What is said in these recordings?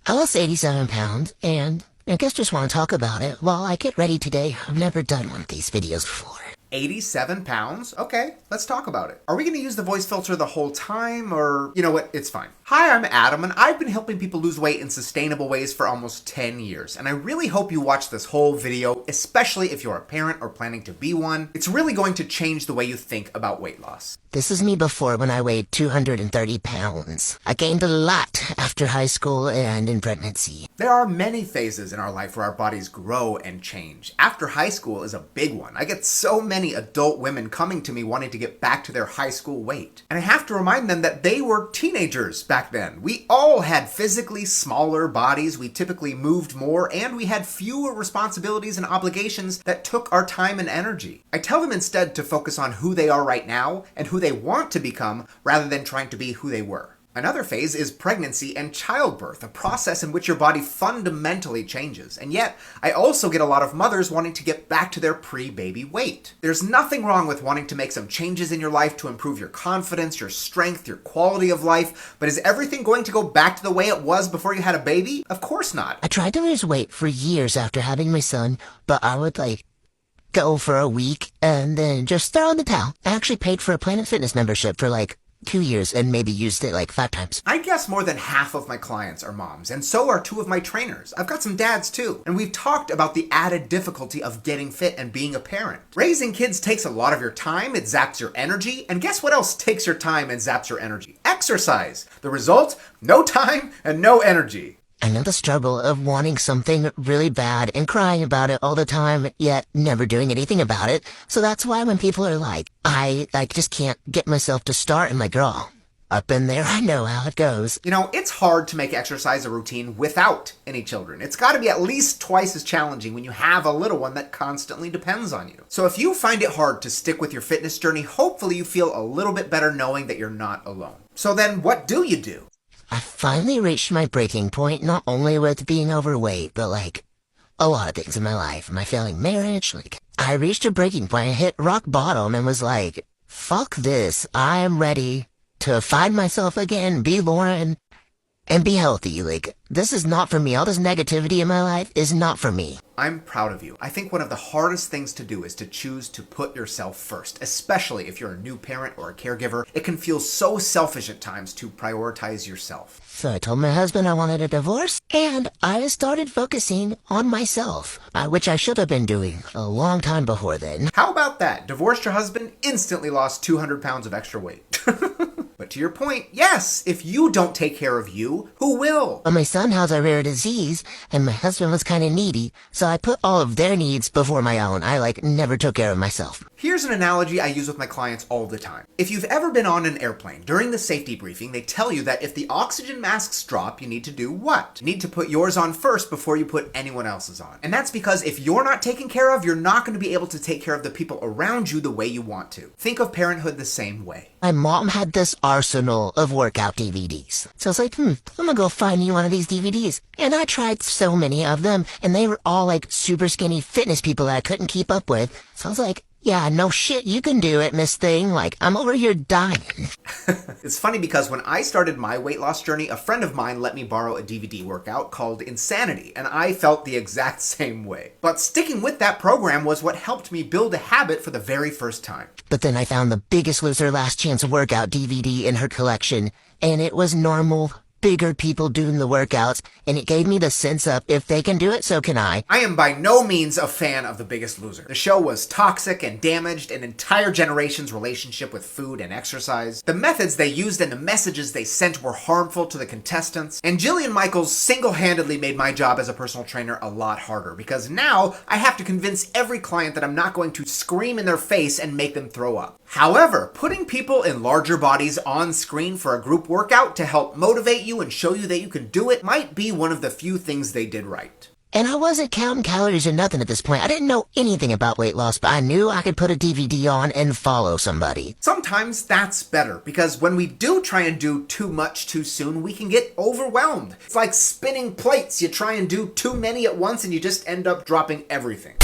I lost 87 pounds, and I guess just want to talk about it while I get ready today. I've never done one of these videos before. 87 pounds? Okay, let's talk about it. Are we going to use the voice filter the whole time, or you know what? It's fine. Hi, I'm Adam, and I've been helping people lose weight in sustainable ways for almost 10 years, and I really hope you watch this whole video, especially if you're a parent or planning to be one. It's really going to change the way you think about weight loss. This is me before when I weighed 230 pounds. I gained a lot after high school and in pregnancy. There are many phases in our life where our bodies grow and change. After high school is a big one. I get so many adult women coming to me wanting to get back to their high school weight. And I have to remind them that they were teenagers back then. We all had physically smaller bodies, we typically moved more, and we had fewer responsibilities and obligations that took our time and energy. I tell them instead to focus on who they are right now and who they want to become rather than trying to be who they were. Another phase is pregnancy and childbirth, a process in which your body fundamentally changes. And yet, I also get a lot of mothers wanting to get back to their pre-baby weight. There's nothing wrong with wanting to make some changes in your life to improve your confidence, your strength, your quality of life, but is everything going to go back to the way it was before you had a baby? Of course not. I tried to lose weight for years after having my son, but I would go for a week and then just throw in the towel. I actually paid for a Planet Fitness membership for 2 years and maybe used it 5 times. I guess more than half of my clients are moms, and so are 2 of my trainers. I've got some dads too, and we've talked about the added difficulty of getting fit and being a parent. Raising kids takes a lot of your time, it zaps your energy, and guess what else takes your time and zaps your energy? Exercise! The result? No time and no energy. I know the struggle of wanting something really bad and crying about it all the time, yet never doing anything about it. So that's why when people are like, I just can't get myself to start, I'm like, girl, I've been there, I know how it goes. You know, it's hard to make exercise a routine without any children. It's got to be at least twice as challenging when you have a little one that constantly depends on you. So if you find it hard to stick with your fitness journey, hopefully you feel a little bit better knowing that you're not alone. So then what do you do? I finally reached my breaking point, not only with being overweight, but a lot of things in my life. My failing marriage, I reached a breaking point, I hit rock bottom and was like, fuck this, I am ready to find myself again, be Lauren, and be healthy. This is not for me. All this negativity in my life is not for me. I'm proud of you. I think one of the hardest things to do is to choose to put yourself first, especially if you're a new parent or a caregiver. It can feel so selfish at times to prioritize yourself. So I told my husband I wanted a divorce, and I started focusing on myself, which I should have been doing a long time before then. How about that? Divorced your husband, instantly lost 200 pounds of extra weight. But to your point, yes, if you don't take care of you, who will? But my son has a rare disease, and my husband was kind of needy, so I put all of their needs before my own. I never took care of myself. Here's an analogy I use with my clients all the time. If you've ever been on an airplane, during the safety briefing, they tell you that if the oxygen masks drop, you need to do what? You need to put yours on first before you put anyone else's on. And that's because if you're not taken care of, you're not going to be able to take care of the people around you the way you want to. Think of parenthood the same way. My mom had this arsenal of workout DVDs. So I was like, I'm gonna go find you one of these DVDs. And I tried so many of them, and they were all super skinny fitness people that I couldn't keep up with. So I was like, yeah, no shit, you can do it, Miss Thing. I'm over here dying. It's funny because when I started my weight loss journey, a friend of mine let me borrow a DVD workout called Insanity, and I felt the exact same way. But sticking with that program was what helped me build a habit for the very first time. But then I found the Biggest Loser Last Chance workout DVD in her collection, and it was normal, bigger people doing the workouts, and it gave me the sense of, if they can do it, so can I. I am by no means a fan of The Biggest Loser. The show was toxic and damaged an entire generation's relationship with food and exercise. The methods they used and the messages they sent were harmful to the contestants. And Jillian Michaels single-handedly made my job as a personal trainer a lot harder, because now I have to convince every client that I'm not going to scream in their face and make them throw up. However, putting people in larger bodies on screen for a group workout to help motivate you and show you that you can do it might be one of the few things they did right. And I wasn't counting calories or nothing at this point. I didn't know anything about weight loss, but I knew I could put a DVD on and follow somebody. Sometimes that's better, because when we do try and do too much too soon, we can get overwhelmed. It's like spinning plates. You try and do too many at once and you just end up dropping everything.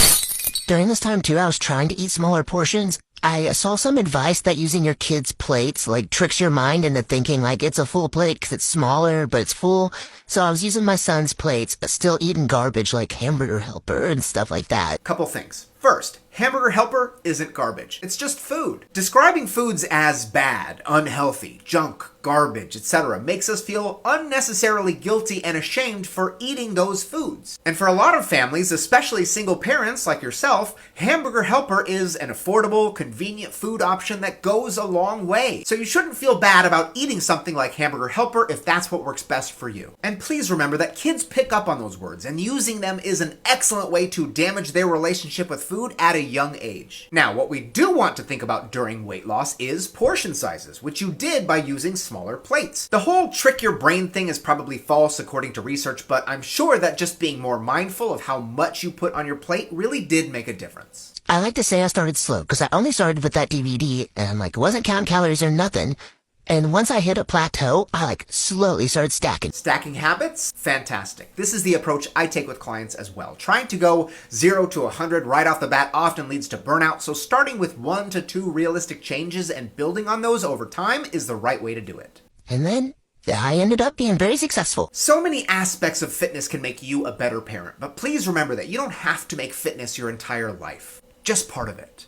During this time too, I was trying to eat smaller portions. I saw some advice that using your kids' plates like tricks your mind into thinking like it's a full plate because it's smaller, but it's full. So I was using my son's plates, still eating garbage like Hamburger Helper and stuff like that. Couple things. First, Hamburger Helper isn't garbage. It's just food. Describing foods as bad, unhealthy, junk, garbage, etc. makes us feel unnecessarily guilty and ashamed for eating those foods. And for a lot of families, especially single parents like yourself, Hamburger Helper is an affordable, convenient food option that goes a long way. So you shouldn't feel bad about eating something like Hamburger Helper if that's what works best for you. And please remember that kids pick up on those words, and using them is an excellent way to damage their relationship with food at a young age. Now, what we do want to think about during weight loss is portion sizes, which you did by using smaller plates. The whole trick your brain thing is probably false according to research, but I'm sure that just being more mindful of how much you put on your plate really did make a difference. I like to say I started slow because I only started with that DVD and wasn't counting calories or nothing. And once I hit a plateau, I slowly started stacking. Stacking habits? Fantastic. This is the approach I take with clients as well. Trying to go 0 to 100 right off the bat often leads to burnout, so starting with 1 to 2 realistic changes and building on those over time is the right way to do it. And then I ended up being very successful. So many aspects of fitness can make you a better parent, but please remember that you don't have to make fitness your entire life. Just part of it.